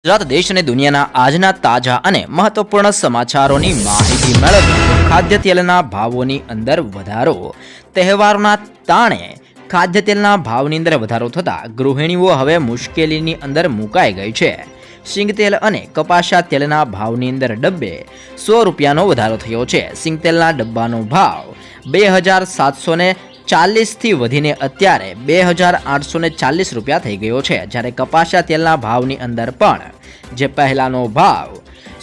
ગુજરાત દેશ અને દુનિયાના આજના તાજા અને મહત્વપૂર્ણ સમાચારોની માહિતી મેળવી ખાદ્ય તેલના ભાવોની અંદર વધારો તહેવારોના તાણે ખાદ્ય તેલના ભાવની અંદર વધારો થતાં ગૃહિણીઓ હવે મુશ્કેલીની અંદર મુકાઈ ગઈ છે। સિંગતેલ અને કપાસિયા તેલના ભાવની અંદર ડબ્બે 100 રૂપિયાનો વધારો થયો છે। સિંગતેલના ડબ્બાનો ભાવ 2740 થી વધીને અત્યારે 2840 રૂપિયા થઈ ગયો છે, જ્યારે કપાસિયા તેલના ભાવની અંદર પણ જે પહેલાનો ભાવ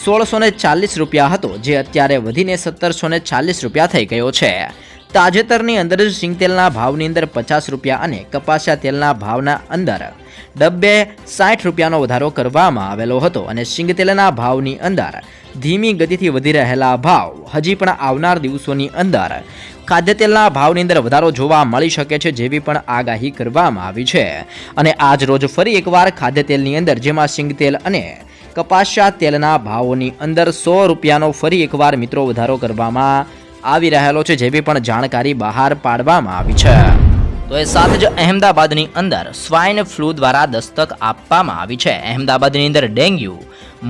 1640 રૂપિયા હતો, જે અત્યારે વધીને 1740 રૂપિયા થઈ ગયો છે। તાજેતરની અંદર સિંગતેલના ભાવની અંદર 50 રૂપિયા અને કપાસિયા તેલના ભાવના અંદર ડબ્બે 60 રૂપિયાનો વધારો કરવામાં આવેલો હતો અને સિંગતેલના ભાવની અંદર ધીમી ગતિથી વધી રહેલા ભાવ હજી પણ આવનાર દિવસોની અંદર ખાદ્યતેલના ભાવની અંદર વધારો જોવા મળી શકે છે, જેવી પણ આગાહી કરવામાં આવી છે। અને આજ રોજ ફરી એકવાર ખાદ્યતેલની અંદર જેમાં સિંગતેલ અને કપાસિયા તેલના ભાવોની અંદર 100 રૂપિયાનો ફરી એકવાર મિત્રો વધારો કરવામાં આવી રહેલો છે, જેવી પણ જાણકારી બહાર પાડવામાં આવી છે। તો એ સાથે જ અહેમદાબાદની અંદર સ્વાઇન ફ્લૂ દ્વારા દસ્તક આપવામાં આવી છે। અહેમદાબાદની અંદર ડેન્ગ્યુ,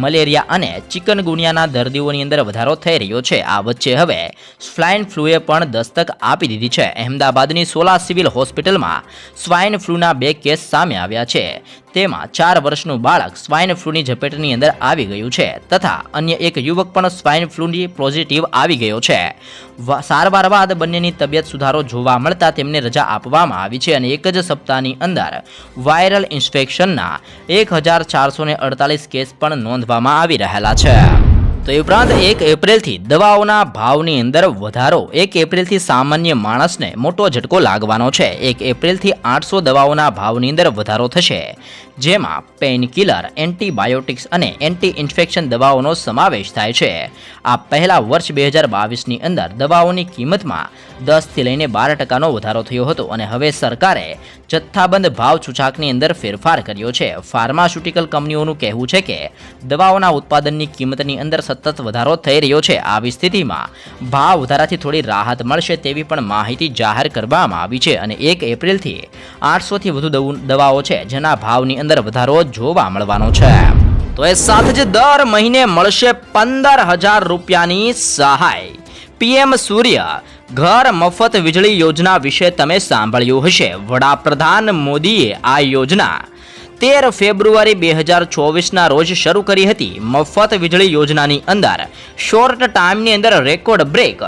મલેરિયા અને ચિકનગુનિયાના દર્દીઓની અંદર વધારો થઈ રહ્યો છે। આ વચ્ચે હવે સ્વાઇન ફ્લૂએ પણ દસ્તક આપી દીધી છે। અહેમદાબાદની સોલા સિવિલ હોસ્પિટલમાં સ્વાઇન ફ્લૂના 2 કેસ સામે આવ્યા છે। તેમાં 4 વર્ષનું બાળક સ્વાઇન ફ્લૂની ઝપેટની અંદર આવી ગયું છે તથા અન્ય એક યુવક પણ સ્વાઇન ફ્લૂની પોઝિટિવ આવી ગયો છે। સારવાર બાદ બંનેની તબિયત સુધારો જોવા મળતા તેમને રજા આપવામાં આવી છે અને એક જ સપ્તાહની અંદર વાયરલ ઇન્ફેક્શનના 1448 કેસ પણ નોંધવામાં આવી રહેલા છે। તો એ ઉપરાંત 1 એપ્રિલથી દવાઓના ભાવની અંદર વધારો 1 એપ્રિલથી સામાન્ય માણસને મોટો ઝટકો લાગવાનો છે। 1 એપ્રિલથી 800 દવાઓના ભાવની અંદર વધારો થશે, જેમાં પેઇનકિલર, એન્ટીબાયોટિક્સ અને એન્ટી ઇન્ફેક્શન દવાઓનો સમાવેશ થાય છે। આ પહેલા વર્ષ 2022ની અંદર દવાઓની કિંમતમાં 10 થી લઈને 12% વધારો થયો હતો અને હવે સરકારે જથ્થાબંધ ભાવ સૂચકાંકની અંદર ફેરફાર કર્યો છે। ફાર્માસ્યુટિકલ કંપનીઓનું કહેવું છે કે દવાઓના ઉત્પાદનની કિંમતની અંદર સતત વધારો થઈ રહ્યો છે। આવી સ્થિતિમાં ભાવ વધારાથી થોડી રાહત મળશે તેવી પણ માહિતી જાહેર કરવામાં આવી છે અને 1 એપ્રિલથી 800 થી વધુ દવાઓ છે જેના ભાવની અંદર વધારો જોવા મળવાનો છે। તો એ સાથે જ દર મહિને મળશે 15,000 રૂપિયાની સહાય। પીએમ સૂર્ય ઘર મફત વીજળી યોજના વિશે તમે સાંભળ્યું હશે। વડાપ્રધાન મોદીએ આ યોજના 13 ફેબ્રુઆરી 2024ના રોજ શરૂ કરી હતી। મફત વીજળી યોજનાની અંદર શોર્ટ ટાઈમની અંદર રેકોર્ડ બ્રેક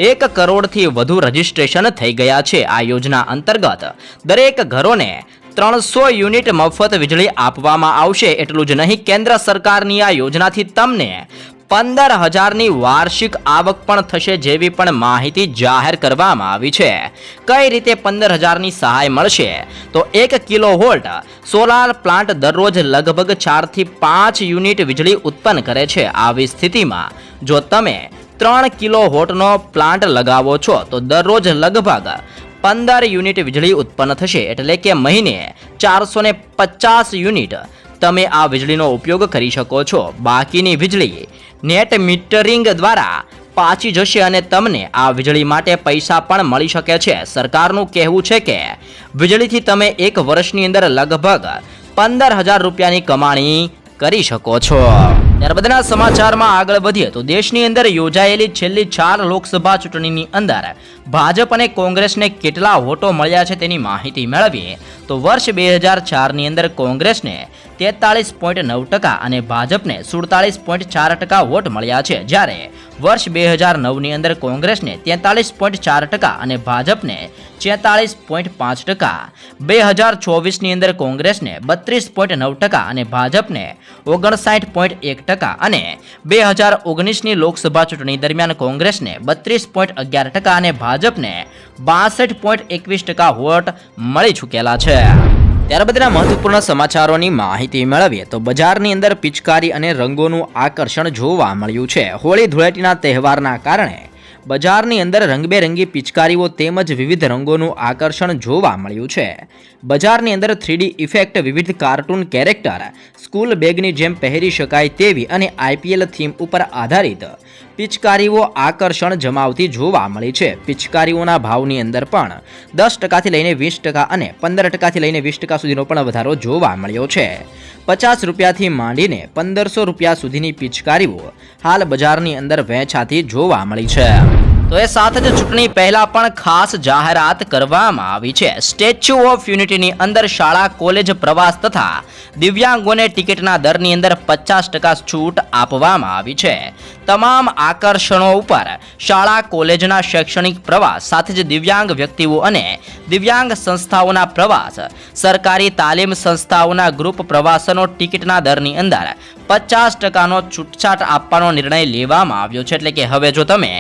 1 કરોડથી વધુ રજીસ્ટ્રેશન થઈ ગયા છે। આ યોજના અંતર્ગત દરેક ઘરોને 300 યુનિટ મફત વીજળી આપવામાં આવશે। એટલું જ નહીં, કેન્દ્ર સરકારની આ યોજનાથી તમને 15,000ની વાર્ષિક આવક પણ થશે, જેવી પણ માહિતી જાહેર કરવામાં આવી છે। કઈ રીતે 15,000ની સહાય મળશે? તો 1 કિલોવોલ્ટ સોલાર પ્લાન્ટ દરરોજ લગભગ 4 થી 5 યુનિટ વીજળી ઉત્પન્ન કરે છે। આવી સ્થિતિમાં જો તમે 3 કિલોવોટનો પ્લાન્ટ લગાવો છો તો દરરોજ લગભગ 15 યુનિટ વીજળી ઉત્પન્ન થશે, એટલે કે મહિને 450 યુનિટ તમે આ વીજળીનો ઉપયોગ કરી શકો છો। બાકીની વીજળી નેટ મીટરિંગ દ્વારા પાછી જશે અને તમને આ વીજળી માટે પૈસા પણ મળી શકે છે। સરકારનું કહેવું છે કે વીજળીથી તમે 1 વર્ષની અંદર લગભગ 15,000 રૂપિયાની કમાણી કરી શકો છો। ત્યારબાદના સમાચારમાં આગળ વધીએ તો દેશની અંદર યોજાયેલી છેલ્લી 4 લોકસભા ચૂંટણીની અંદર ભાજપ અને કોંગ્રેસને કેટલા વોટો મળ્યા છે તેની માહિતી મેળવીએ તો વર્ષ 2004ની અંદર કોંગ્રેસને 43.9% અને ભાજપને 47.4% વોટ મળ્યા છે, જ્યારે વર્ષ 2009ની અંદર કોંગ્રેસને 43.4% અને ભાજપને 46.5%, 2024ની અંદર કોંગ્રેસને 32.9% અને ભાજપને 59.1% અને 2019ની લોકસભા ચૂંટણી દરમિયાન કોંગ્રેસને 32.11% અને ભાજપને 62.21% વોટ મળી ચૂકેલા છે। ત્યારબાદના મહત્વપૂર્ણ સમાચારોની માહિતી મેળવીએ તો બજારની અંદર પિચકારી અને રંગોનું આકર્ષણ જોવા મળ્યું છે। હોળી ધૂળેટીના તહેવારના કારણે બજારની અંદર રંગબેરંગી પિચકારીઓ તેમજ વિવિધ રંગોનું આકર્ષણ જોવા મળ્યું છે. બજારની અંદર 3D ઇફેક્ટ, વિવિધ કાર્ટૂન કેરેક્ટર, સ્કૂલ બેગની જેમ પહેરી શકાય તેવી અને IPL થીમ ઉપર આધારિત પિચકારીઓ આકર્ષણ જમાવતી જોવા મળી છે. પિચકારીઓના ભાવની અંદર પણ 10% લઈને 20% અને 15% લઈને 20% સુધીનો પણ વધારો જોવા મળ્યો છે. 50 રૂપિયાથી માંડીને 1500 રૂપિયા સુધીની પિચકારીઓ હાલ બજારની અંદર વેચાતી જોવા મળી છે. તો એ સાથે જ ચૂંટણી પહેલા પણ ખાસ જાહેરાત કરવામાં આવી છે. સ્ટેચ્યુ ઓફ યુનિટીની અંદર શાળા કોલેજ પ્રવાસ તથા દિવ્યાંગોને ટિકિટના દરની અંદર 50% છૂટ આપવામાં આવી છે. તમામ આકર્ષણો ઉપર શાળા કોલેજના શૈક્ષણિક પ્રવાસ સાથે જ દિવ્યાંગ વ્યક્તિઓ અને દિવ્યાંગ સંસ્થાઓના પ્રવાસ, સરકારી તાલીમ સંસ્થાઓના ગ્રુપ પ્રવાસનો ટિકિટના દરની અંદર 50%નો છૂટછાટ આપવાનો નિર્ણય લેવામાં આવ્યો છે. એટલે કે હવે જો તમે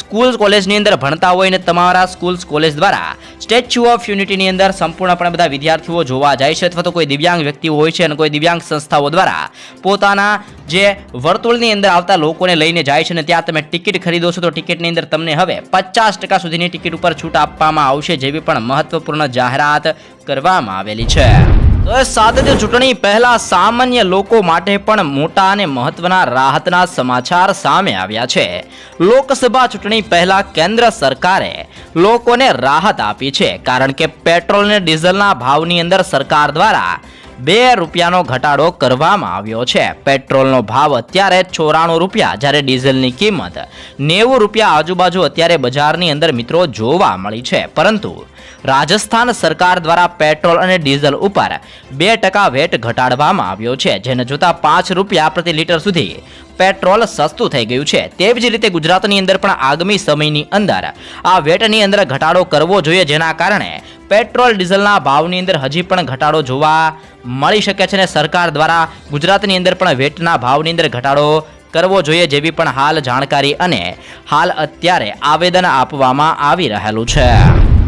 સ્કૂલ કોલેજની અંદર ભણતા હોય ને તમારા સ્કૂલ કોલેજ દ્વારા સ્ટેચ્યુ ઓફ યુનિટીની અંદર સંપૂર્ણપણે બધા વિદ્યાર્થીઓ જોવા જાય છે અથવા તો કોઈ દિવ્યાંગ વ્યક્તિઓ હોય છે અને કોઈ દિવ્યાંગ સંસ્થાઓ દ્વારા પોતાના જે વર્તુળની અંદર આવતા લોકોને લઈને જાય છે ને ત્યાં તમે ટિકિટ ખરીદો છો તો ટિકિટની અંદર તમને હવે 50% સુધીની ટિકિટ ઉપર છૂટ આપવામાં આવશે જેવી પણ મહત્વપૂર્ણ જાહેરાત કરવામાં આવેલી છે. તો એ સાથે જ ચૂંટણી પહેલા સામાન્ય લોકો માટે પણ મોટા અને મહત્વના રાહતના સમાચાર સામે આવ્યા છે. લોકસભા ચૂંટણી પહેલા કેન્દ્ર સરકારે લોકોને રાહત આપી છે, કારણ કે પેટ્રોલ અને ડીઝલના ભાવની અંદર સરકાર દ્વારા 2 રૂપિયાનો ઘટાડો કરવામાં આવ્યો છે. પેટ્રોલનો ભાવ અત્યારે 94 રૂપિયા, જ્યારે ડીઝલની કિંમત 90 રૂપિયા આજુબાજુ અત્યારે બજારની અંદર મિત્રો જોવા મળી છે. પરંતુ રાજસ્થાન સરકાર દ્વારા પેટ્રોલ અને ડીઝલ ઉપર 2% વેટ ઘટાડવામાં આવ્યો છે, જેને જોતા 5 રૂપિયા પ્રતિ લીટર સુધી પેટ્રોલ સસ્તું થઈ ગયું છે. તેવી જ રીતે ગુજરાતની અંદર પણ આગામી સમયની અંદર આ વેટની અંદર ઘટાડો કરવો જોઈએ, જેના કારણે પેટ્રોલ ડીઝલના ભાવની અંદર હજી પણ ઘટાડો જોવા મળી શકે છે અને સરકાર દ્વારા ગુજરાતની અંદર પણ વેટના ભાવની અંદર ઘટાડો કરવો જોઈએ જેવી પણ હાલ જાણકારી અને હાલ અત્યારે આવેદન આપવામાં આવી રહેલું છે.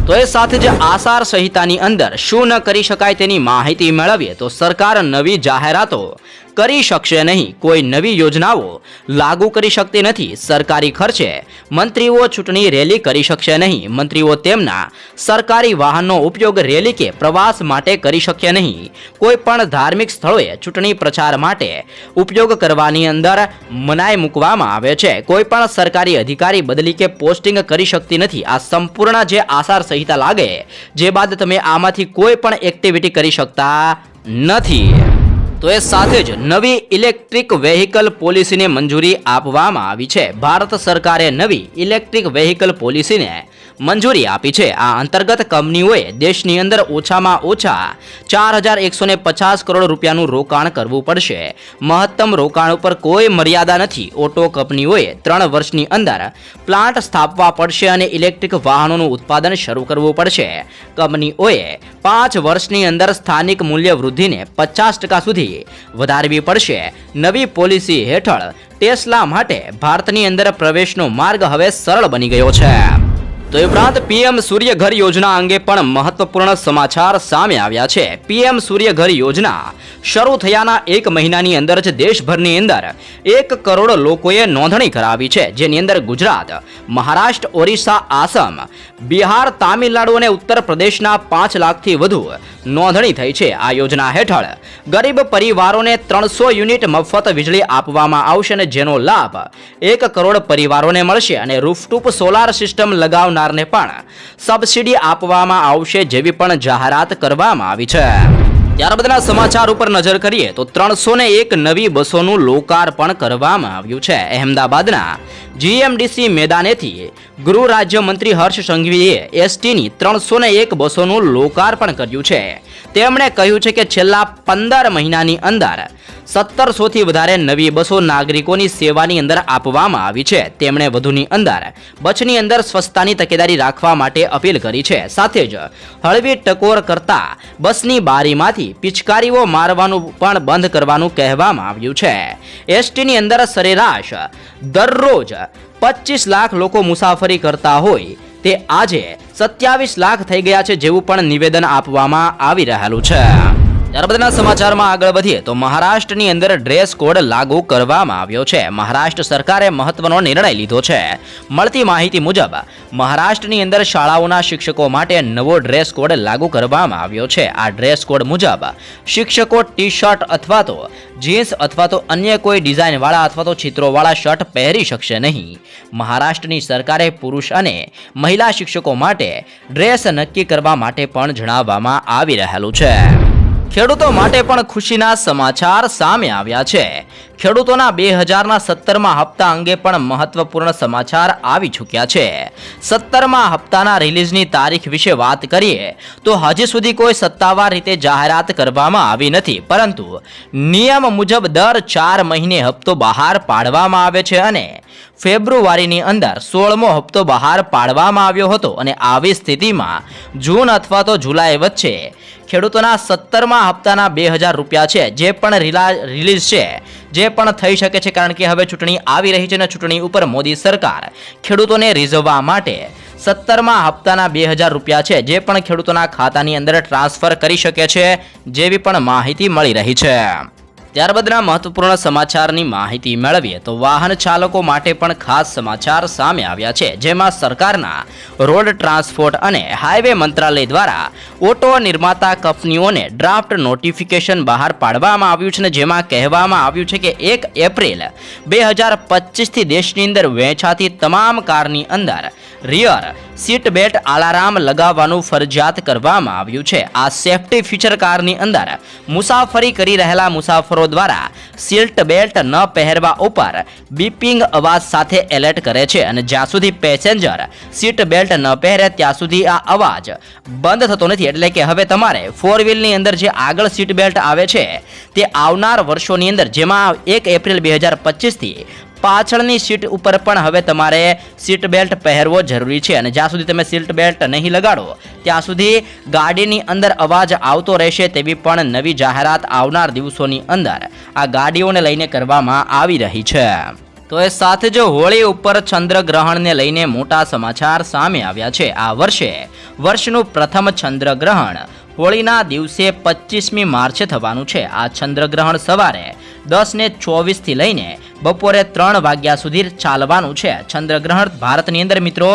તો એ સાથે જ આચાર સંહિતાની અંદર શું ન કરી શકાય તેની માહિતી મેળવીએ તો સરકાર નવી જાહેરાતો કરી શકશે નહીં, કોઈ નવી યોજનાઓ લાગુ કરી શકતી નથી. સરકારી ખર્ચે મંત્રીઓ ચૂંટણી રેલી કરી શકશે નહીં. મંત્રીઓ તેમના સરકારી વાહનનો ઉપયોગ રેલી કે પ્રવાસ માટે કરી શકશે નહીં. કોઈ પણ ધાર્મિક સ્થળોએ ચૂંટણી પ્રચાર માટે ઉપયોગ કરવાની અંદર મનાઈ મૂકવામાં આવે છે. કોઈ પણ સરકારી અધિકારી બદલી કે પોસ્ટિંગ કરી શકતી નથી. આ સંપૂર્ણ જે આચાર સંહિતા લાગે જે બાદ તમે આમાંથી કોઈ પણ એક્ટિવિટી કરી શકતા નથી. તો એ સાથે જ નવી ઇલેક્ટ્રિક વેહિકલ પોલિસીને મંજૂરી આપવામાં આવી છે. ભારત સરકારે નવી ઇલેક્ટ્રિક વેહિકલ પોલિસીને મંજૂરી આપી છે. આ અંતર્ગત કંપનીઓએ દેશની અંદર ઓછામાં ઓછા 4150 કરોડ રૂપિયાનું રોકાણ કરવું પડશે. મહત્તમ રોકાણ ઉપર કોઈ મર્યાદા નથી. ઓટો કંપનીઓએ 3 વર્ષની અંદર પ્લાન્ટ સ્થાપવા પડશે અને ઇલેક્ટ્રિક વાહનોનું ઉત્પાદન શરૂ કરવું પડશે. કંપનીઓએ 5 વર્ષની અંદર સ્થાનિક મૂલ્ય વૃદ્ધિને 50% સુધી વધારવી પડશે. નવી પોલિસી હેઠળ ટેસ્લા માટે ભારતની અંદર પ્રવેશનો માર્ગ હવે સરળ બની ગયો છે. તો એ ઉપરાંત પીએમ સૂર્યઘર યોજના અંગે પણ મહત્વપૂર્ણ સમાચાર સામે આવ્યા છે. પીએમ સૂર્યઘર યોજના શરૂ થયાના 1 મહિનાની અંદર જ દેશભરની અંદર 1 કરોડ લોકોએ નોંધણી કરાવી છે, જેની અંદર ગુજરાત, મહારાષ્ટ્ર, ઓરિસ્સા, આસામ, બિહાર, તામિલનાડુ અને ઉત્તર પ્રદેશના 5 લાખથી વધુ નોંધણી થઈ છે. આ યોજના હેઠળ ગરીબ પરિવારોને 300 યુનિટ મફત વીજળી આપવામાં આવશે અને જેનો લાભ 1 કરોડ પરિવારોને મળશે અને રૂફટોપ સોલાર સિસ્ટમ લગાવનારને પણ સબસિડી આપવામાં આવશે જેવી પણ જાહેરાત કરવામાં આવી છે. ત્યારબાદના સમાચાર ઉપર નજર કરીએ તો 301 નવી બસોનું લોકાર્પણ કરવામાં આવ્યું છે. અહેમદાબાદના જીએમડીસી મેદાનેથી ગૃહ રાજ્યમંત્રી હર્ષ સંઘવીએ એસટીની 301 બસોનું લોકાર્પણ કર્યું છે. તેમણે કહ્યું છે કે છેલ્લા 15 મહિનાની અંદર 1700થી વધારે નવી બસો નાગરિકોની સેવાની અંદર આપવામાં આવી છે. તેમણે વધુની અંદર બસની અંદર સ્વચ્છતાની તકેદારી રાખવા માટે અપીલ કરી છે. સાથે જ હળવી ટકોર કરતા બસની બારીમાંથી પિચકારીઓ મારવાનું પણ બંધ કરવાનું કહેવામાં આવ્યું છે. એસટીની અંદર સરેરાશ દરરોજ 25 લાખ લોકો મુસાફરી કરતા હોય તે આજે 27 લાખ થઈ ગયા છે જેવું પણ નિવેદન આપવામાં આવી રહેલું છે. ત્યારબાદના સમાચારમાં આગળ વધીએ તો મહારાષ્ટ્રની અંદર ડ્રેસ કોડ લાગુ કરવામાં આવ્યો છે. મહારાષ્ટ્ર સરકારે મહત્વનો નિર્ણય લીધો છે. મળતી માહિતી મુજબ મહારાષ્ટ્રની અંદર શાળાઓના શિક્ષકો માટે નવો ડ્રેસ કોડ લાગુ કરવામાં આવ્યો છે. આ ડ્રેસ કોડ મુજબ શિક્ષકો ટી શર્ટ અથવા તો જીન્સ અથવા તો અન્ય કોઈ ડિઝાઇનવાળા અથવા તો ચિત્રોવાળા શર્ટ પહેરી શકશે નહીં. મહારાષ્ટ્રની સરકારે પુરુષ અને મહિલા શિક્ષકો માટે ડ્રેસ નક્કી કરવા માટે પણ જણાવવામાં આવી રહેલું છે. ખેડૂતો માટે પણ ખુશીના સમાચાર સામે આવ્યા છે. ખેડૂતોના 2017માં હપ્તા અંગે પણ મહત્વપૂર્ણ સમાચાર આવી ચૂક્યા છે. 17મા હપ્તાના રિલીઝની તારીખ વિશે વાત કરીએ તો હજી સુધી કોઈ સત્તાવાર રીતે જાહેરાત કરવામાં આવી નથી, પરંતુ નિયમ મુજબ દર 4 મહિને હપ્તો બહાર પાડવામાં આવે છે અને ફેબ્રુઆરીની અંદર 16મો હપ્તો બહાર પાડવામાં આવ્યો હતો અને આવી સ્થિતિમાં જૂન અથવા તો જુલાઈ વચ્ચે ખેડૂતોના 17મા હપ્તાના 2000 રૂપિયા છે જે પણ રિલીઝ છે જે પણ થઈ શકે છે, કારણ કે હવે ચૂંટણી આવી રહી છે અને ચૂંટણી ઉપર મોદી સરકાર ખેડૂતોને રીઝવવા માટે 17મા હપ્તાના 2000 રૂપિયા છે જે પણ ખેડૂતોના ખાતાની અંદર ટ્રાન્સફર કરી શકે છે, જેવી પણ માહિતી મળી રહી છે. ત્યારબાદના મહત્વપૂર્ણ સમાચારની માહિતી મેળવીએ તો વાહન ચાલકો માટે પણ ખાસ સમાચાર સામે આવ્યા છે, જેમાં સરકારના રોડ ટ્રાન્સપોર્ટ અને હાઈવે મંત્રાલય દ્વારા ઓટો નિર્માતા કંપનીઓને ડ્રાફ્ટ નોટિફિકેશન બહાર પાડવામાં આવ્યું છે અને જેમાં કહેવામાં આવ્યું છે કે 1 એપ્રિલ 2025થી દેશની અંદર વેચાતી તમામ કારની અંદર રિયર સીટ બેલ્ટ અલાર્મ લગાવવાનું ફરજિયાત કરવામાં આવ્યું છે. આ સેફ્ટી ફીચર કારની અંદર મુસાફરી કરી રહેલા મુસાફરો દ્વારા સીટ બેલ્ટ ન પહેરવા ઉપર બીપિંગ અવાજ સાથે એલર્ટ કરે છે અને જ્યાં સુધી પેસેન્જર સીટ બેલ્ટ ન પહેરે ત્યાં સુધી આ અવાજ બંધ થતો નથી. એટલે કે હવે તમારે 4 વ્હીલની અંદર જે આગળ સીટ બેલ્ટ આવે છે તે આવનાર વર્ષોની અંદર, જેમાં 1 એપ્રિલ 2025થી પાછળની સીટ ઉપર પણ હવે તમારે સીટ બેલ્ટ પહેરવો જરૂરી છે અને જ્યાં સુધી તમે સીટ બેલ્ટ નહીં લગાડો ત્યાં સુધી ગાડીની અંદર અવાજ આવતો રહેશે, તેવી પણ નવી જાહેરાત આવનાર દિવસોની અંદર આ ગાડીઓને લઈને કરવામાં આવી રહી છે. તો એ સાથે જ હોળી ઉપર ચંદ્રગ્રહણને લઈને મોટા સમાચાર સામે આવ્યા છે. આ વર્ષનું પ્રથમ ચંદ્રગ્રહણ હોળીના દિવસે 25મી માર્ચે થવાનું છે. આ ચંદ્રગ્રહણ સવારે 10:24 થી લઈને બપોરે 3 વાગ્યા સુધી ચાલવાનું છે. ચંદ્રગ્રહણ ભારતની અંદર મિત્રો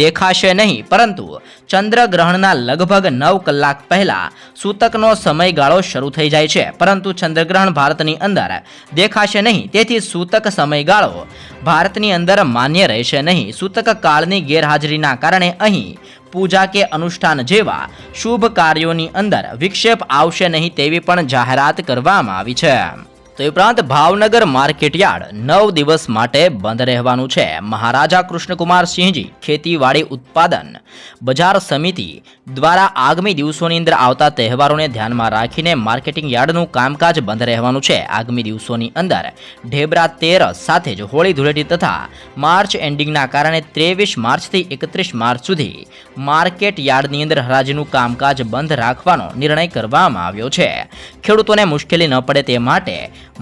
દેખાશે નહીં, પરંતુ ચંદ્રગ્રહણના લગભગ 9 કલાક પહેલા સૂતકનો સમયગાળો શરૂ થઈ જાય છે, પરંતુ ચંદ્રગ્રહણ ભારતની અંદર દેખાશે નહીં, તેથી સૂતક સમયગાળો ભારતની અંદર માન્ય રહેશે નહીં. સૂતક કાળની ગેરહાજરીના કારણે અહીં પૂજા કે અનુષ્ઠાન જેવા શુભ કાર્યોની અંદર વિક્ષેપ આવશે નહીં, તેવી પણ જાહેરાત કરવામાં આવી છે. તો એ ઉપરાંત ભાવનગર માર્કેટયાર્ડ 9 દિવસ માટે બંધ રહેવાનું છે. મહારાજા કૃષ્ણકુમાર સિંહજી ખેતીવાડી ઉત્પાદન બજાર સમિતિ દ્વારા આગામી દિવસોની અંદર આવતા તહેવારોને ધ્યાનમાં રાખીને માર્કેટિંગ યાર્ડનું કામકાજ બંધ રહેવાનું છે. આગામી દિવસોની અંદર ઢેબરા તેરસ સાથે જ હોળી ધૂળેટી તથા માર્ચ એન્ડિંગના કારણે 23 માર્ચથી 31 માર્ચ સુધી માર્કેટ યાર્ડની અંદર હરાજીનું કામકાજ બંધ રાખવાનો નિર્ણય કરવામાં આવ્યો છે. ખેડૂતોને મુશ્કેલી ન પડે તે માટે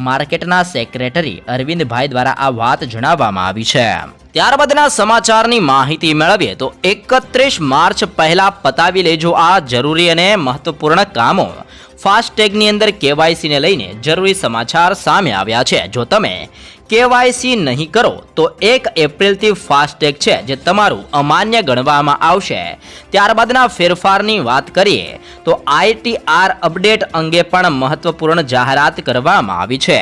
માર્કેટના સેક્રેટરી અરવિંદભાઈ દ્વારા આ વાત જણાવવામાં આવી છે. ત્યારબાદના સમાચારની માહિતી મેળવીએ તો 31 માર્ચ પહેલા પતાવી લેજો આ જરૂરી અને મહત્વપૂર્ણ કામો. ફાસ્ટેગની અંદર કેવાયસીને લઈને જરૂરી સમાચાર સામે આવ્યા છે. જો તમે કેવાયસી નહીં કરો તો 1 એપ્રિલથી ફાસ્ટેગ છે જે તમારું અમાન્ય ગણવામાં આવશે. ત્યારબાદના ફેરફારની વાત કરીએ તો ITR અપડેટ અંગે પણ મહત્વપૂર્ણ જાહેરાત કરવામાં આવી છે.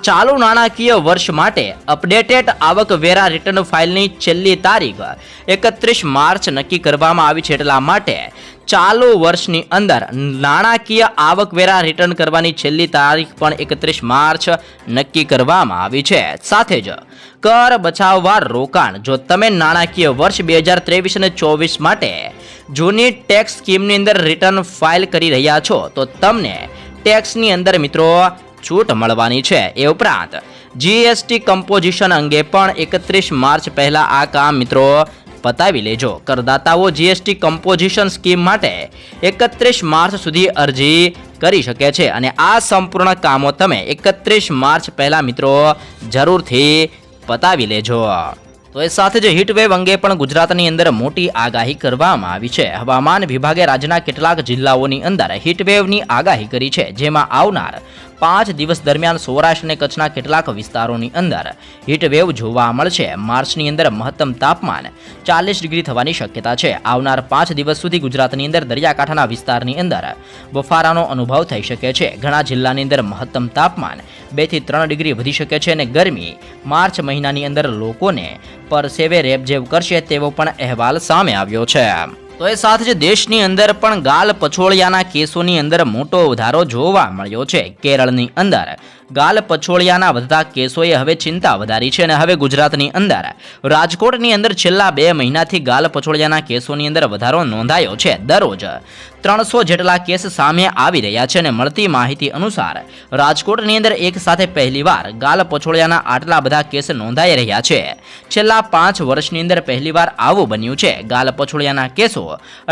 ચાલુ નાણાકીય વર્ષ માટે અપડેટેડ આવકવેરા રિટર્ન ફાઇલની છેલ્લી તારીખ 31 માર્ચ નક્કી કરવામાં આવી છે. એટલા માટે ચાલુ વર્ષની અંદર નાણાકીય આવકવેરા રિટર્ન કરવાની છેલ્લી તારીખ પણ 31 માર્ચ નક્કી કરવામાં આવી છે. સાથે જ કર બચાવવા રોકાણ. જો તમે નાણાકીય વર્ષ 2023 અને 24 માટે જૂની ટેક્સ સ્કીમની અંદર રિટર્ન ફાઇલ કરી રહ્યા છો તો તમને ટેક્સની અંદર મિત્રો છૂટ મળવાની છે. એ ઉપરાંત GST કમ્પોઝિશન અંગે પણ 31 માર્ચ પહેલા આ કામ મિત્રો પતાવી લેજો. કરદાતાઓ GST કમ્પોઝિશન સ્કીમ માટે 31 માર્ચ સુધી અરજી કરી શકે છે અને આ સંપૂર્ણ કામો તમે 31 માર્ચ પહેલા મિત્રો જરૂરથી પતાવી લેજો. તો એ સાથે જ હીટવેવ અંગે પણ ગુજરાતની અંદર મોટી આગાહી કરવામાં આવી છે. હવામાન વિભાગે રાજ્યના કેટલાક જિલ્લાઓની અંદર હીટવેવની આગાહી કરી છે, જેમાં આવનાર 5 દિવસ દરમિયાન સૌરાષ્ટ્ર અને કચ્છના કેટલાક વિસ્તારોની અંદર હીટવેવ જોવા મળશે. માર્ચની અંદર મહત્તમ તાપમાન 40 ડિગ્રી થવાની શક્યતા છે. આવનાર 5 દિવસ સુધી ગુજરાતની અંદર દરિયાકાંઠાના વિસ્તારની અંદર બફારાનો અનુભવ થઈ શકે છે. ઘણા જિલ્લાની અંદર મહત્તમ તાપમાન 2 થી 3 ડિગ્રી વધી શકે છે અને ગરમી માર્ચ મહિનાની અંદર લોકોને પરસેવે રેબઝેબ કરશે તેવો પણ અહેવાલ સામે આવ્યો છે. તો એ સાથે જ દેશની અંદર પણ ગાલ પછોડિયાના કેસોની અંદર મોટો વધારો જોવા મળ્યો છે. કેરળની અંદર ગાલ પછોડિયાના વધતા કેસોએ હવે ચિંતા વધારી છે અને હવે ગુજરાતની અંદર રાજકોટની અંદર છેલ્લા 2 મહિનાથી ગાલ પછોડિયાના કેસોની અંદર વધારો નોંધાયો છે. દરરોજ 300 જેટલા કેસ સામે આવી રહ્યા છે અને મળતી માહિતી અનુસાર રાજકોટની અંદર એક સાથે પહેલીવાર ગાલ પછોડિયાના આટલા બધા કેસ નોંધાઈ રહ્યા છે. છેલ્લા 5 વર્ષની અંદર પહેલીવાર આવું બન્યું છે. ગાલ પછોડિયાના કેસો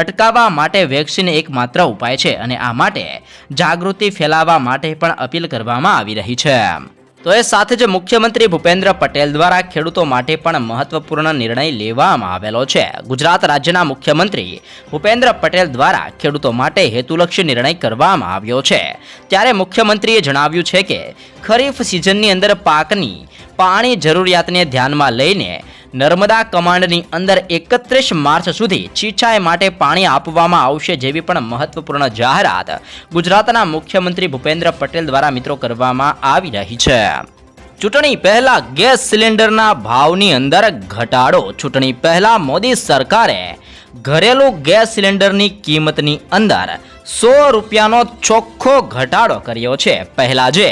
અટકાવવા માટે વેક્સિન એકમાત્ર ઉપાય છે અને આ માટે જાગૃતિ ફેલાવવા માટે પણ અપીલ કરવામાં આવી રહી છે. તો એ સાથે જ મુખ્યમંત્રી ભૂપેન્દ્ર પટેલ દ્વારા ખેડૂતો માટે પણ મહત્વપૂર્ણ નિર્ણય લેવામાં આવેલો છે. ગુજરાત રાજ્યના મુખ્યમંત્રી ભૂપેન્દ્ર પટેલ દ્વારા ખેડૂતો માટે હેતુલક્ષી નિર્ણય કરવામાં આવ્યો છે. ત્યારે મુખ્યમંત્રીએ જણાવ્યું છે કે ખરીફ સિઝનની અંદર પાકની પાણી જરૂરિયાતને ધ્યાનમાં લઈને નર્મદા કમાન્ડની અંદર 31 માર્ચ સુધી સિંચાઈ માટે પાણી આપવામાં આવશે જેવી પણ મહત્વપૂર્ણ જાહેરાત ગુજરાતના મુખ્યમંત્રી ભૂપેન્દ્ર પટેલ દ્વારા મિત્રો કરવામાં આવી રહી છે. ચૂંટણી પહેલા ગેસ સિલિન્ડરના ભાવની અંદર ઘટાડો. ચૂંટણી પહેલા મોદી સરકારે ઘરેલું ગેસ સિલિન્ડરની કિંમતની અંદર 100 રૂપિયાનો ચોખ્ખો ઘટાડો કર્યો છે. પહેલા જે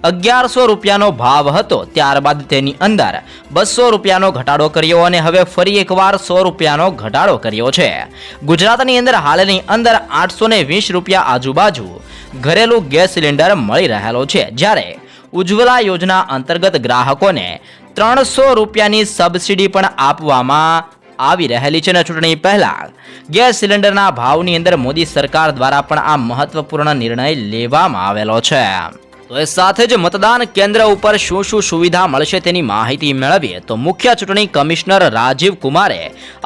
1100 રૂપિયાનો ભાવ હતો ત્યારબાદ તેની અંદર 200 રૂપિયાનો ઘટાડો કર્યો અને હવે ફરી એકવાર 100 રૂપિયાનો ઘટાડો કર્યો છે. ગુજરાતની અંદર હાલની અંદર 820 રૂપિયા આજુબાજુ ઘરેલું ગેસ સિલિન્ડર મળી રહેલો છે, જ્યારે ઉજ્જવલા યોજના અંતર્ગત ગ્રાહકોને 300 રૂપિયાની સબસિડી પણ આપવામાં આવી રહેલી છે. ચૂંટણી પહેલા ગેસ સિલિન્ડરના ભાવની અંદર મોદી સરકાર દ્વારા પણ આ મહત્વપૂર્ણ નિર્ણય લેવામાં આવેલો છે. તો એ સાથે જ મતદાન કેન્દ્ર ઉપર શું શું સુવિધા મળશે તેની માહિતી મેળવીએ તો મુખ્ય ચૂંટણી કમિશનર રાજીવ કુમારે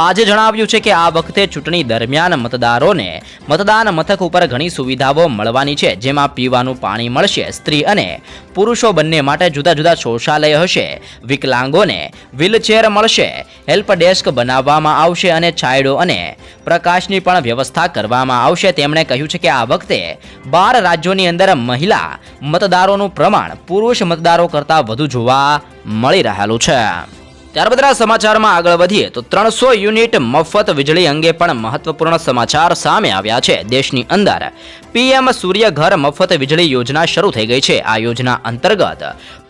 આજે જણાવ્યું છે કે આ વખતે ચૂંટણી દરમિયાન મતદારોને મતદાન મથક ઉપર ઘણી સુવિધાઓ મળવાની છે, જેમાં પીવાનું પાણી મળશે. સ્ત્રી અને પુરુષો બંને માટે જુદા જુદા શૌચાલય હશે. વિકલાંગોને વ્હીલચેર મળશે. હેલ્પ ડેસ્ક બનાવવામાં આવશે અને છાંયડો અને પ્રકાશની પણ વ્યવસ્થા કરવામાં આવશે. તેમણે કહ્યું છે કે આ વખતે 12 રાજ્યોની અંદર મહિલા મતદારોનું પ્રમાણ પુરુષ મતદારો કરતાં વધુ જોવા મળી રહેલું છે. ત્યારબાદના સમાચારમાં આગળ વધીએ તો 300 યુનિટ મફત વીજળી અંગે પણ મહત્વપૂર્ણ સમાચાર સામે આવ્યા છે. દેશની અંદર પીએમ સૂર્ય ઘર મફત વીજળી યોજના શરૂ થઈ ગઈ છે. આ યોજના અંતર્ગત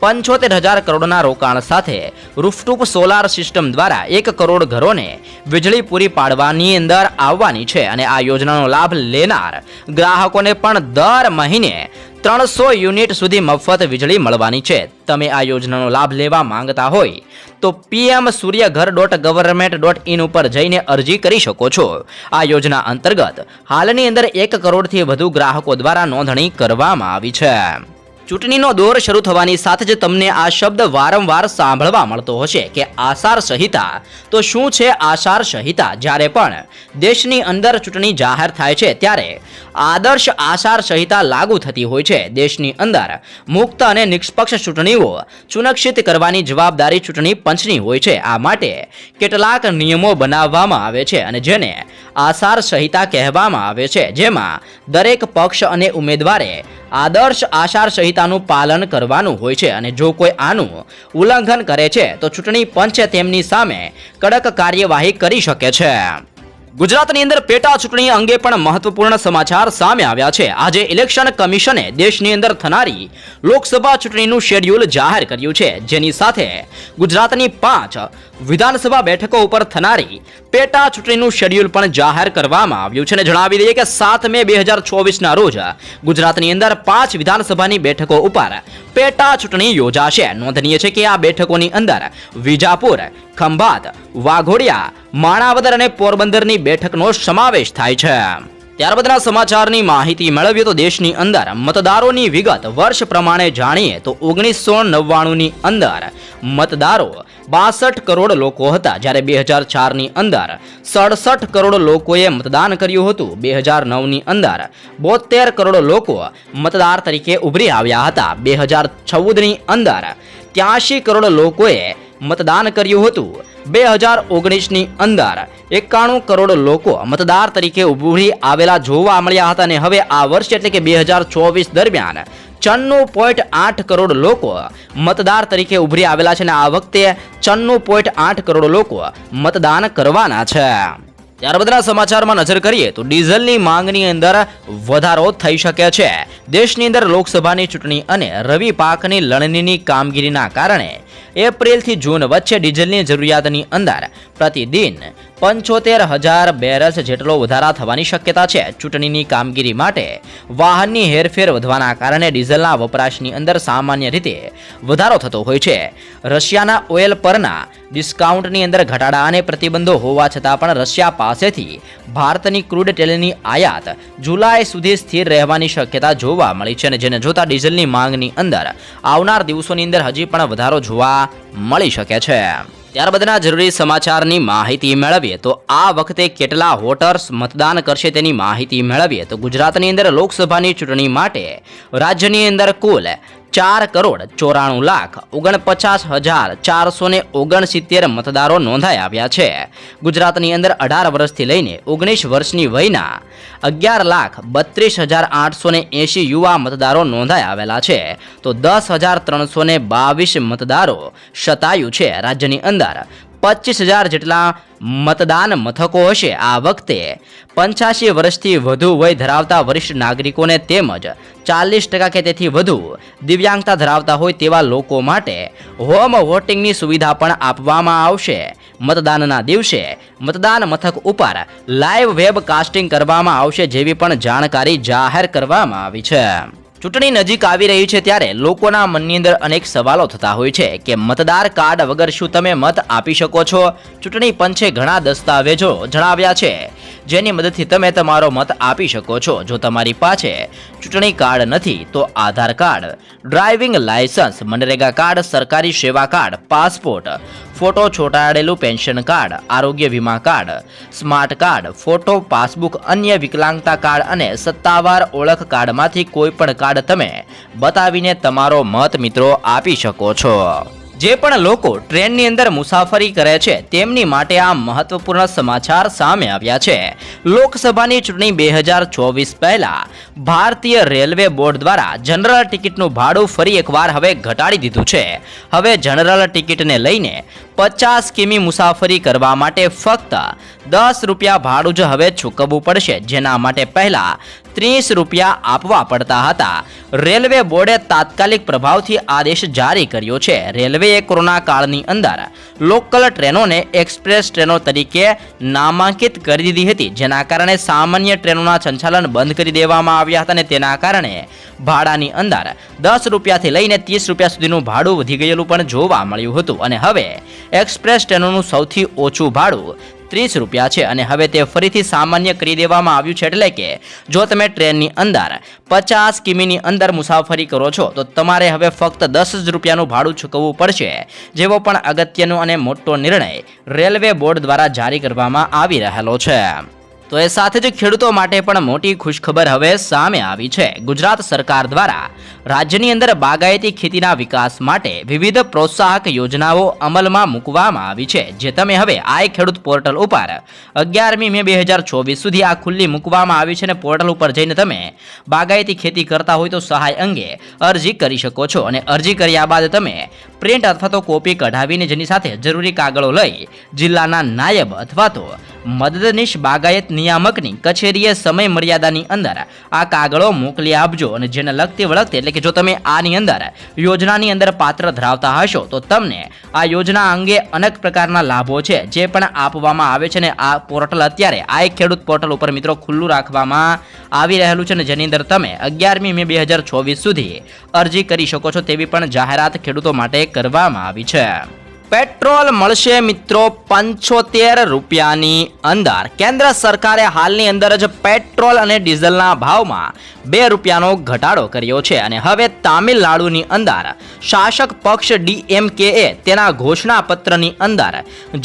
75,000 કરોડના રોકાણ સાથે રૂફટોપ સોલાર સિસ્ટમ દ્વારા 1 કરોડ ઘરોને વીજળી પૂરી પાડવાની અંદર આવવાની છે અને આ યોજનાનો લાભ લેનાર ગ્રાહકોને પણ દર મહિને 300 યુનિટ સુધી મફત વીજળી મળવાની છે. તમે આ યોજનાનો લાભ લેવા માંગતા હોય તો pmsuryaghar.government.in ઉપર જઈને અરજી કરી શકો છો. આ યોજના અંતર્ગત હાલની અંદર 1 કરોડથી વધુ ગ્રાહકો દ્વારા નોંધણી કરવામાં આવી છે. ચૂંટણીનો દોર શરૂ થવાની સાથે જ તમને આ શબ્દ વારંવાર સાંભળવા મળતો હશે કે આચાર સંહિતા. તો શું છે આચાર સંહિતા? જ્યારે પણ દેશની અંદર ચૂંટણી જાહેર થાય છે ત્યારે આદર્શ આચાર સંહિતા લાગુ થતી હોય છે. દેશની અંદર મુક્ત અને નિષ્પક્ષ ચૂંટણીઓ સુનિશ્ચિત કરવાની જવાબદારી ચૂંટણી પંચની હોય છે. આ માટે કેટલાક નિયમો બનાવવામાં આવે છે અને જેને આચાર સંહિતા કહેવામાં આવે છે, જેમાં દરેક પક્ષ અને ઉમેદવારે આદર્શ આચાર સંહિતાનું પાલન કરવાનું હોય છે અને જો કોઈ આનું ઉલ્લંઘન કરે છે તો ચૂંટણી પંચ તેમની સામે કડક કાર્યવાહી કરી શકે છે. ગુજરાતની અંદર પેટા ચૂંટણી અંગે પણ મહત્વપૂર્ણ સમાચાર સામે આવ્યા છે. આજે ઇલેક્શન કમિશને દેશની અંદર થનારી લોકસભા ચૂંટણીનું શેડ્યુલ જાહેર કર્યું છે, જેની સાથે ગુજરાતની 5 વિધાનસભા બેઠકો ઉપર થનારી પેટા ચૂંટણીનું શેડ્યુલ પણ જાહેર કરવામાં આવ્યું છે. અને જણાવી દઈએ કે 7 મે 2024ના રોજ ગુજરાતની અંદર 5 વિધાનસભાની બેઠકો ઉપર પેટા ચૂંટણી યોજાશે. નોંધનીય છે કે આ બેઠકોની અંદર વિજાપુર, ખંભાત, વાઘોડિયા, માણાવદર અને પોરબંદરની બેઠકનો સમાવેશ થાય છે. ત્યારબાદના સમાચારની માહિતી મેળવીએ તો દેશની અંદર મતદારોની વિગત વર્ષ પ્રમાણે જાણીએ તો 1999ની અંદર મતદારો 62 કરોડ લોકો હતા, જ્યારે 2004ની અંદર 67 કરોડ લોકોએ મતદાન કર્યું હતું. 2009ની અંદર 72 કરોડ લોકો મતદાર તરીકે ઉભરી આવ્યા હતા. 2014ની અંદર 83 કરોડ લોકોએ મતદાન કર્યું હતું. 2019ની અંદર 91 કરોડ લોકો મતદાર તરીકે ઉભરી આવેલા જોવા મળ્યા હતા અને હવે આ વર્ષ એટલે કે 2024 દરમિયાન 94.8 કરોડ લોકો મતદાર તરીકે ઉભરી આવેલા છે અને આ વખતે 94.8 કરોડ લોકો મતદાન કરવાના છે. ત્યારબાદના સમાચારમાં નજર કરીએ તો ડીઝલની માંગની અંદર વધારો થઈ શકે છે. દેશની અંદર લોકસભાની ચૂંટણી અને રવિ પાકની લણણીની કામગીરીના કારણે એપ્રિલથી જૂન વચ્ચે ડીઝલની જરૂરિયાતની અંદર પ્રતિદિન 75,000 બેરલ્સ જેટલો વધારા થવાની શક્યતા છે. ચૂંટણીની કામગીરી માટે વાહનની હેરફેર વધવાના કારણે ડીઝલના વપરાશની અંદર સામાન્ય રીતે વધારો થતો હોય છે. રશિયાના ઓઇલ પરના ડિસ્કાઉન્ટની અંદર ઘટાડા અને પ્રતિબંધો હોવા છતાં પણ રશિયા પાસેથી ભારતની ક્રૂડ તેલની આયાત જુલાઈ સુધી સ્થિર રહેવાની શક્યતા જોવા મળી છે અને જેને જોતા ડીઝલની માંગની અંદર આવનાર દિવસોની અંદર હજી પણ વધારો જોવા મળી શકે છે. ત્યારબાદના જરૂરી સમાચારની માહિતી મેળવીએ તો આ વખતે કેટલા વોટર્સ મતદાન કરશે તેની માહિતી મેળવીએ તો ગુજરાતની અંદર લોકસભાની ચૂંટણી માટે રાજ્યની અંદર કુલ 4,54,49,469 મતદારો નોંધાઈ આવ્યા છે. ગુજરાતની અંદર 18 વર્ષથી લઈને 19 વર્ષની વયના 11,32,880 યુવા મતદારો નોંધાઈ આવેલા છે તો 10,322 મતદારો શતાયુ છે. રાજ્યની અંદર 25,000 જેટલા મતદાન મથકો હશે. આ વખતે 85 વર્ષથી વધુ વય ધરાવતા વરિષ્ઠ નાગરિકોને તેમજ 40% કે તેથી વધુ દિવ્યાંગતા ધરાવતા હોય તેવા લોકો માટે હોમ વોટિંગની સુવિધા પણ આપવામાં આવશે. મતદાનના દિવસે મતદાન મથક ઉપર લાઈવ વેબ કાસ્ટિંગ કરવામાં આવશે જેવી પણ જાણકારી જાહેર કરવામાં આવી છે. ચૂંટણી નજીક આવી રહી છે ત્યારે લોકોના મનની અંદર અનેક સવાલો થતા હોય છે કે મતદાર કાર્ડ વગર શું તમે મત આપી શકો છો? ચૂંટણી પંચે ઘણા દસ્તાવેજો જણાવ્યા છે જેની મદદથી તમે તમારો મત આપી શકો છો. જો તમારી પાસે ચૂંટણી કાર્ડ નથી તો Aadhaar card, driving licence, MNREGA card, સરકારી સેવા કાર્ડ, પાસપોર્ટ, ફોટો ચોંટાડેલું પેન્શન કાર્ડ, આરોગ્ય વીમા card, smart card, photo passbook, અન્ય વિકલાંગતા કાર્ડ અને સત્તાવાર ઓળખ કાર્ડમાંથી કોઈ પણ કાર્ડ તમે બતાવીને તમારો મત મિત્રો આપી શકો છો. જે પણ લોકો ટ્રેનની અંદર મુસાફરી કરે છે તેમની માટે આ મહત્વપૂર્ણ સમાચાર સામે આવ્યા છે. લોકસભાની ચૂંટણી 2024 પહેલા ભારતીય રેલવે બોર્ડ દ્વારા જનરલ ટિકિટનું ભાડું ફરી એકવાર હવે ઘટાડી દીધું છે. હવે જનરલ ટિકિટને લઈને 50 કિમી મુસાફરી કરવા માટે ફક્ત 10 રૂપિયા ભાડું જ હવે ચૂકવવું પડશે, જેના માટે પહેલા 30 રૂપિયા આપવા પડતા હતા. રેલવે બોર્ડે તાત્કાલિક પ્રભાવથી આદેશ જારી કર્યો છે. રેલવેએ કોરોના કાળની અંદર લોકલ ટ્રેનોને એક્સપ્રેસ ટ્રેનો તરીકે નામાંકિત કરી દીધી હતી, જેના કારણે સામાન્ય ટ્રેનોના સંચાલન બંધ કરી દેવામાં આવ્યા હતા અને તેના કારણે ભાડાની અંદર 10 રૂપિયાથી લઈને 30 રૂપિયા સુધીનું ભાડું વધી ગયેલું પણ જોવા મળ્યું હતું અને હવે એક્સપ્રેસ ટ્રેનોનું સૌથી ઓછું ભાડું 30 રૂપિયા છે અને હવે તે ફરીથી સામાન્ય કરી દેવામાં આવ્યું છે. એટલે કે જો તમે ટ્રેનની અંદર 50 કિમીની અંદર મુસાફરી કરો છો તો તમારે હવે ફક્ત 10 જ રૂપિયાનું ભાડું ચૂકવવું પડશે, જેવો પણ અગત્યનો અને મોટો નિર્ણય રેલવે બોર્ડ દ્વારા જારી કરવામાં આવી રહેલો છે. તો એ સાથે જ ખેડૂતો માટે પણ મોટી ખુશખબર હવે સામે આવી છે. ગુજરાત સરકાર દ્વારા રાજ્યની અંદર બાગાયતી ખેતીના વિકાસ માટે વિવિધ પ્રોત્સાહક યોજનાઓ અમલમાં મૂકવામાં આવી છે, જે તમે હવે આઈ ખેડૂત પોર્ટલ ઉપર 11મી મે 2024 સુધી આ ખુલ્લી મૂકવામાં આવી છે અને પોર્ટલ ઉપર જઈને તમે બાગાયતી ખેતી કરતા હોય તો સહાય અંગે અરજી કરી શકો છો અને અરજી કર્યા બાદ તમે પ્રિન્ટ અથવા તો કોપી કઢાવીને જેની સાથે જરૂરી કાગળો લઈ જિલ્લાના નાયબ અથવા તો મદદનીશ બાગાયત નિયામકની કચેરીએ સમય મર્યાદાની અંદર આ કાગળો મોકલી આપજો અને જેને લગતી વળગતી એટલે કે જો તમે આની અંદર યોજનાની અંદર પાત્ર ધરાવતા હશો તો તમને આ યોજના અંગે અનેક પ્રકારના લાભો છે જે પણ આપવામાં આવે છે અને આ પોર્ટલ અત્યારે આઈ ખેડૂત પોર્ટલ ઉપર મિત્રો ખુલ્લું રાખવામાં આવી રહેલું છે અને જેની અંદર તમે 11મી મે 2024 સુધી અરજી કરી શકો છો તેવી પણ જાહેરાત ખેડૂતો માટે કરવામાં આવી છે. પેટ્રોલ મળશે મિત્રો 75 રૂપિયાની અંદર. કેન્દ્ર સરકારે હાલની અંદર જ પેટ્રોલ અને ડીઝલના ભાવમાં 2 રૂપિયાનો ઘટાડો કર્યો છે અને હવે તામિલનાડુની અંદર શાસક પક્ષ DMKએ તેના ઘોષણાપત્રની અંદર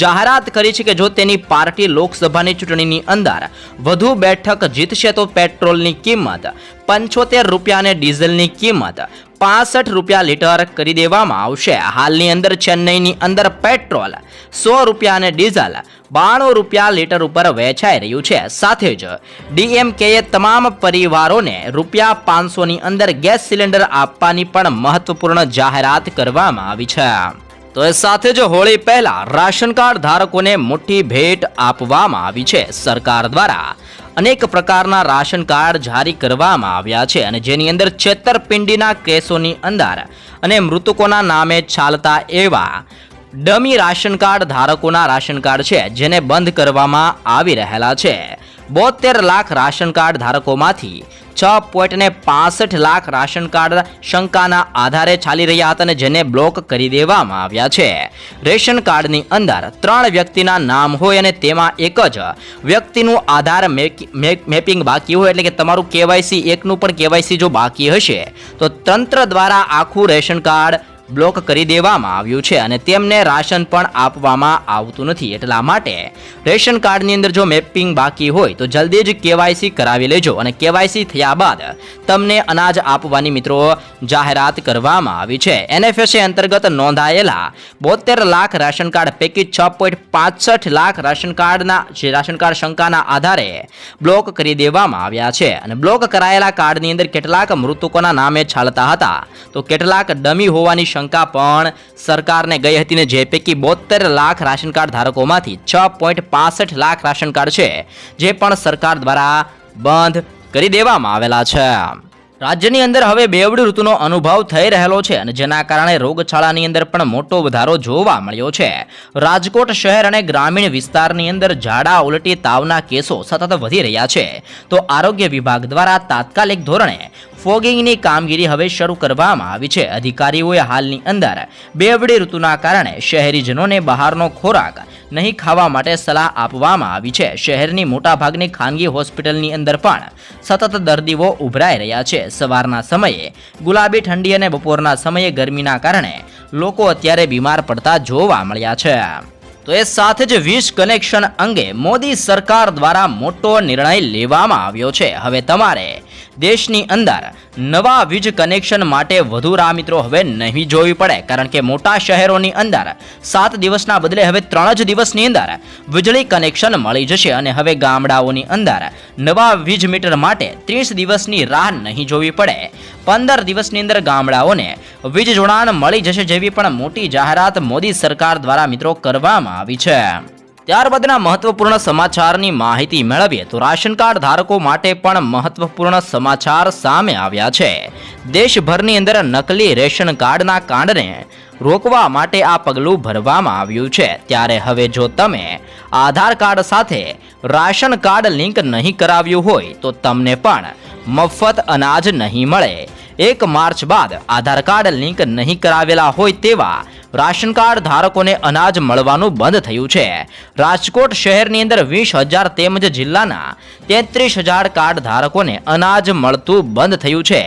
જાહેરાત કરી છે કે જો તેની પાર્ટી લોકસભાની ચૂંટણીની અંદર વધુ બેઠક જીતશે તો પેટ્રોલની કિંમત 75 રૂપિયા અને ડીઝલની કિંમત 65 રૂપિયા લીટર કરી દેવામાં આવશે. હાલની અંદર ચેન્નઈની અંદર પેટ્રોલ 100 રૂપિયા અને ડીઝલ 92 રૂપિયા લીટર ઉપર વેચાઈ રહ્યું છે. સાથે જ DMKએ તમામ પરિવારોને રૂપિયા 500ની અંદર ગેસ સિલિન્ડર આપવાની પણ મહત્વપૂર્ણ જાહેરાત કરવામાં આવી છે. તો એ સાથે જ હોળી પહેલા રાશન કાર્ડ ધારકોને મોટી ભેટ આપવામાં આવી છે. સરકાર દ્વારા અનેક પ્રકારના રાશન કાર્ડ જારી કરવામાં આવ્યા છે અને જેની અંદર છેતરપિંડીના કેસોની અંદર અને મૃતકોના નામે ચાલતા એવા ડમી રાશન કાર્ડ ધારકોના રાશન કાર્ડ છે જેને બંધ કરવામાં આવી રહેલા છે. 72 લાખ રાશન કાર્ડ ધારકોમાંથી 6.65 લાખ રાશન કાર્ડ શંકાના આધારે ચાલી રહ્યા હતા અને જેને બ્લોક કરી દેવામાં આવ્યા છે. રેશન કાર્ડની અંદર 3 વ્યક્તિના નામ હોય અને તેમાં એક જ વ્યક્તિનું આધાર મેપિંગ બાકી હોય, એટલે કે તમારું KYC એકનું પણ KYC જો બાકી હશે તો તંત્ર દ્વારા આખું રેશન કાર્ડ બ્લોક કરી દેવામાં આવ્યું છે અને તેમને રાશન પણ આપવામાં આવતું નથી. એટલા માટે રેશન કાર્ડની અંદર જો મેપિંગ બાકી હોય તો જલ્દી જ KYC કરાવી લેજો અને KYC થયા બાદ તમને અનાજ આપવાની મિત્રો જાહેરાત કરવામાં આવી છે. NFSA અંતર્ગત નોંધાયેલા 72 લાખ રાશન કાર્ડ પૈકી 6.65 લાખ રાશન કાર્ડ શંકાના આધારે બ્લોક કરી દેવામાં આવ્યા છે અને બ્લોક કરાયેલા કાર્ડની અંદર કેટલાક મૃતકોના નામે ચાલતા હતા તો કેટલાક ડમી હોવાની શંકા પણ સરકારને ગઈ હતી ને જે પૈકી 72 લાખ રાશન કાર્ડ ધારકોમાંથી 6.65 લાખ રાશન કાર્ડ છે જે પણ સરકાર દ્વારા બંધ કરી દેવામાં આવેલા છે. રાજ્યની અંદર હવે બેવડી ઋતુનો અનુભવ થઈ રહેલો છે અને જેના કારણે રોગચાળાની અંદર પણ મોટો વધારો જોવા મળ્યો છે. રાજકોટ શહેર અને ગ્રામીણ વિસ્તારની અંદર ઝાડા ઉલટી તાવના કેસો સતત વધી રહ્યા છે તો આરોગ્ય વિભાગ દ્વારા તાત્કાલિક ધોરણે ફોગિંગની કામગીરી હવે શરૂ કરવામાં આવી છે. અધિકારીઓએ હાલની અંદર બેવડી ઋતુના કારણે શહેરીજનોને બહારનો ખોરાક નહીં ખાવા માટે સલાહ આપવામાં આવી છે. શહેરની મોટાભાગની ખાનગી હોસ્પિટલની અંદર પણ સતત દર્દીઓ ઉભરાઈ રહ્યા છે. સવારના સમયે ગુલાબી ઠંડી અને બપોરના સમયે ગરમીના કારણે લોકો અત્યારે બીમાર પડતા જોવા મળ્યા છે. તો એ સાથે જ વીજ કનેક્શન અંગે મોદી સરકાર દ્વારા મોટો નિર્ણય લેવામાં આવ્યો છે. હવે તમારે દેશની અંદર નવા વીજ કનેક્શન માટે વધુ રાહ મિત્રો હવે નહીં જોવી પડે, કારણ કે મોટા શહેરોની અંદર 7 દિવસના બદલે હવે 3 જ દિવસની અંદર વીજળી કનેક્શન મળી જશે અને હવે ગામડાઓની અંદર નવા વીજ મીટર માટે 30 દિવસની રાહ નહીં જોવી પડે. 15 દિવસની અંદર ગામડાઓને વીજ જોડાણ મળી જશે જેવી પણ મોટી જાહેરાત મોદી સરકાર દ્વારા મિત્રો કરવામાં આવી છે. ત્યારબાદના મહત્વપૂર્ણ સમાચારની માહિતી મેળવીએ તો રાશન કાર્ડ ધારકો માટે પણ મહત્વપૂર્ણ સમાચાર સામે આવ્યા છે. દેશભરની અંદર નકલી રેશન કાર્ડના કાંડને રોકવા માટે આ પગલું ભરવામાં આવ્યું છે. ત્યારે હવે જો તમે આધાર કાર્ડ સાથે રાશન કાર્ડ લિંક નહીં કરાવ્યું હોય તો તમને પણ મફત અનાજ નહીં મળે. 1 માર્ચ બાદ આધાર કાર્ડ લિંક નહીં કરાવેલા હોય તેવા રાશન કાર્ડ ધારકોને અનાજ મળવાનું બંધ થયું છે. રાજકોટ શહેરની અંદર 20,000 તેમજ જિલ્લાના 33,000 કાર્ડ ધારકોને અનાજ મળતું બંધ થયું છે.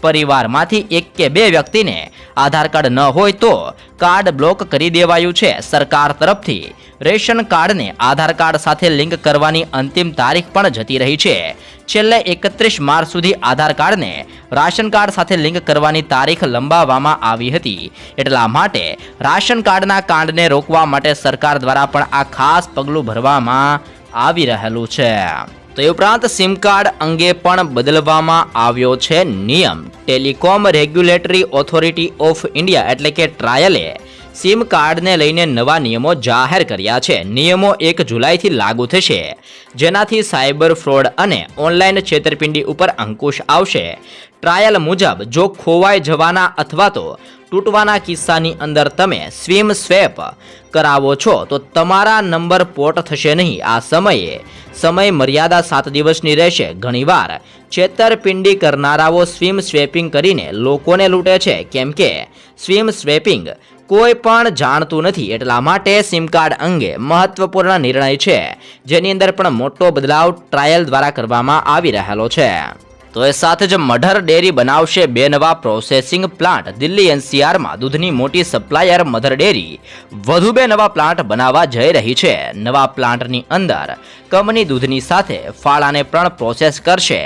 પરિવારમાંથી 1 કે 2 વ્યક્તિને આધાર કાર્ડ ન હોય તો કાર્ડ બ્લોક કરી દેવાયું છે. સરકાર તરફથી રેશન કાર્ડને આધાર કાર્ડ સાથે લિંક કરવાની અંતિમ તારીખ પણ જતી રહી છે. છેલ્લે 31 માર્ચ સુધી આધાર કાર્ડને રાશન કાર્ડ સાથે લિંક કરવાની તારીખ લંબાવવામાં આવી હતી. એટલા માટે રાશન કાર્ડના કાંડને રોકવા માટે સરકાર દ્વારા પણ આ ખાસ પગલું ભરવામાં આવી રહેલું છે. તો એ ઉપરાંત સિમ કાર્ડ અંગે પણ બદલવામાં આવ્યો છે નિયમ. Telecom regulatory authority of India એટલે કે ટ્રાયલે સિમ કાર્ડને લઈને નવા નિયમો જાહેર કર્યા છે. નિયમો 1 જુલાઈથી લાગુ થશે, જેનાથી સાયબર ફ્રોડ અને ઓનલાઈન છેતરપિંડી ઉપર અંકુશ આવશે. ટ્રાયલ મુજબ જો ખોવાઈ જવાના અથવા તો તૂટવાના કિસ્સાની અંદર તમે સ્વિમ સ્વેપ કરાવો છો તો તમારા નંબર પોર્ટ થશે નહીં. આ સમયે સમય મર્યાદા 7 દિવસની રહેશે. ઘણીવાર છેતરપિંડી કરનારાઓ સ્વિમ સ્વેપિંગ કરીને લોકોને લૂંટે છે, કેમ કે સ્વિમ સ્વેપિંગ કોઈ પણ જાણતું નથી. એટલા માટે સિમ કાર્ડ અંગે મહત્વપૂર્ણ નિર્ણય છે, જેની અંદર પણ મોટો બદલાવ ટ્રાયલ દ્વારા કરવામાં આવી રહેલો છે. તો એ સાથે જ મધર ડેરી બનાવશે 2 નવા પ્રોસેસિંગ પ્લાન્ટ. દિલ્હી એનસીઆરમાં દૂધની મોટી સપ્લાયર મધર ડેરી વધુ 2 નવા પ્લાન્ટ બનાવવા જઈ રહી છે. નવા પ્લાન્ટની અંદર કંપની દૂધની સાથે ફાળાને પણ પ્રોસેસ કરશે.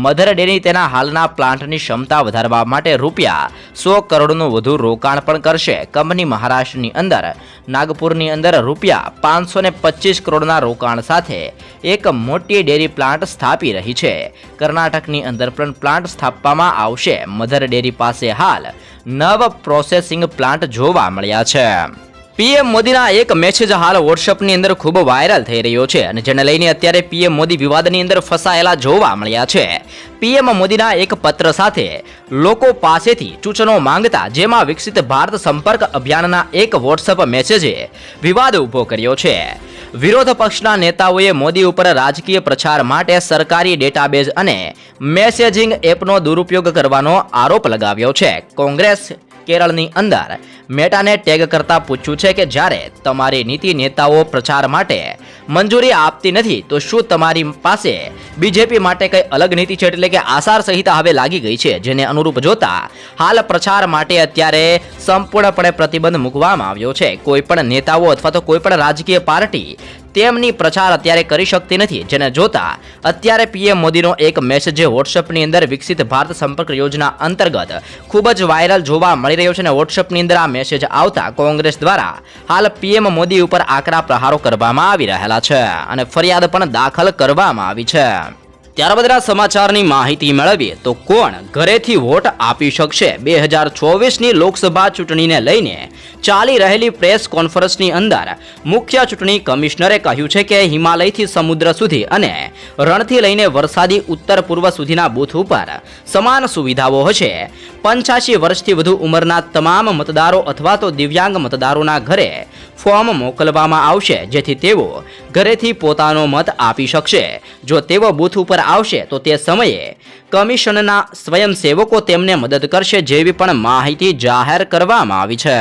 મધર ડેરી તેના હાલના પ્લાન્ટની ક્ષમતા વધારવા માટે ₹100 કરોડનું વધુ રોકાણ પણ કરશે. કંપની મહારાષ્ટ્રની અંદર નાગપુરની અંદર ₹525 કરોડના રોકાણ સાથે એક મોટી ડેરી પ્લાન્ટ સ્થાપી રહી છે. કર્ણાટકની અંદર પણ પ્લાન્ટ સ્થાપવામાં આવશે. મધર ડેરી પાસે હાલ 9 પ્રોસેસિંગ પ્લાન્ટ જોવા મળ્યા છે. પીએમ મોદીના એક મેસેજ હાલ વોટ્સએપની અંદર ખૂબ વાયરલ થઈ રહ્યો છે અને જેને લઈને અત્યારે પીએમ મોદી વિવાદની અંદર ફસાયેલા જોવા મળ્યા છે. પીએમ મોદીના એક પત્ર સાથે લોકો પાસેથી સૂચનો માંગતા જેમાં વિકસિત ભારત સંપર્ક અભિયાનના એક વોટ્સએપ મેસેજે વિવાદ ઊભો કર્યો છે. વિરોધ પક્ષના નેતાઓએ મોદી ઉપર રાજકીય પ્રચાર માટે સરકારી ડેટાબેઝ અને મેસેજિંગ એપનો દુરુપયોગ કરવાનો આરોપ લગાવ્યો છે. કોંગ્રેસ કેરળની અંદર મેટાને ટેગ કરતા પૂછ્યું છે કે જ્યારે તમારી નીતિ નેતાઓ પ્રચાર માટે મંજૂરી આપતી નથી તો શું તમારી પાસે બીજેપી માટે કઈ અલગ નીતિ છે? એટલે કે આચાર સંહિતા હવે લાગી ગઈ છે, જેને અનુરૂપ જોતા હાલ પ્રચાર માટે અત્યારે સંપૂર્ણપણે પ્રતિબંધ મૂકવામાં આવ્યો છે. કોઈ પણ નેતાઓ અથવા તો કોઈ પણ રાજકીય પાર્ટી તેમની પ્રચાર અત્યારે કરી શકતી નથી, જેને જોતા અત્યારે પીએમ મોદીનો એક મેસેજ વોટ્સએપની અંદર વિકસિત ભારત સંપર્ક યોજના અંતર્ગત ખૂબ જ વાયરલ જોવા મળી રહ્યો છે અને વોટ્સએપની અંદર આ મેસેજ આવતા કોંગ્રેસ દ્વારા હાલ પીએમ મોદી ઉપર આકરા પ્રહારો કરવામાં આવી રહેલા છે અને ફરિયાદ પણ દાખલ કરવામાં આવી છે. ત્યારબાદના સમાચારની માહિતી મેળવીએ તો કોણ ઘરેથી વોટ આપી શકશે? 2024ની લોકસભા ચૂંટણીને લઈને ચાલી રહેલી પ્રેસ કોન્ફરન્સની અંદર મુખ્ય ચૂંટણી કમિશનરે કહ્યું છે કે હિમાલયથી સમુદ્ર સુધી અને રણથી લઈને વરસાદી ઉત્તર પૂર્વ સુધીના બૂથ ઉપર સમાન સુવિધાઓ હશે. 85 વર્ષથી વધુ ઉંમરના તમામ મતદારો અથવા તો દિવ્યાંગ મતદારોના ઘરે ફોર્મ મોકલવામાં આવશે, જેથી તેઓ ઘરેથી પોતાનો મત આપી શકશે. જો તેઓ બૂથ ઉપર આવશે તો તે સમયે કમિશનના સ્વયંસેવકો તેમને મદદ કરશે, જેવી પણ માહિતી જાહેર કરવામાં આવી છે.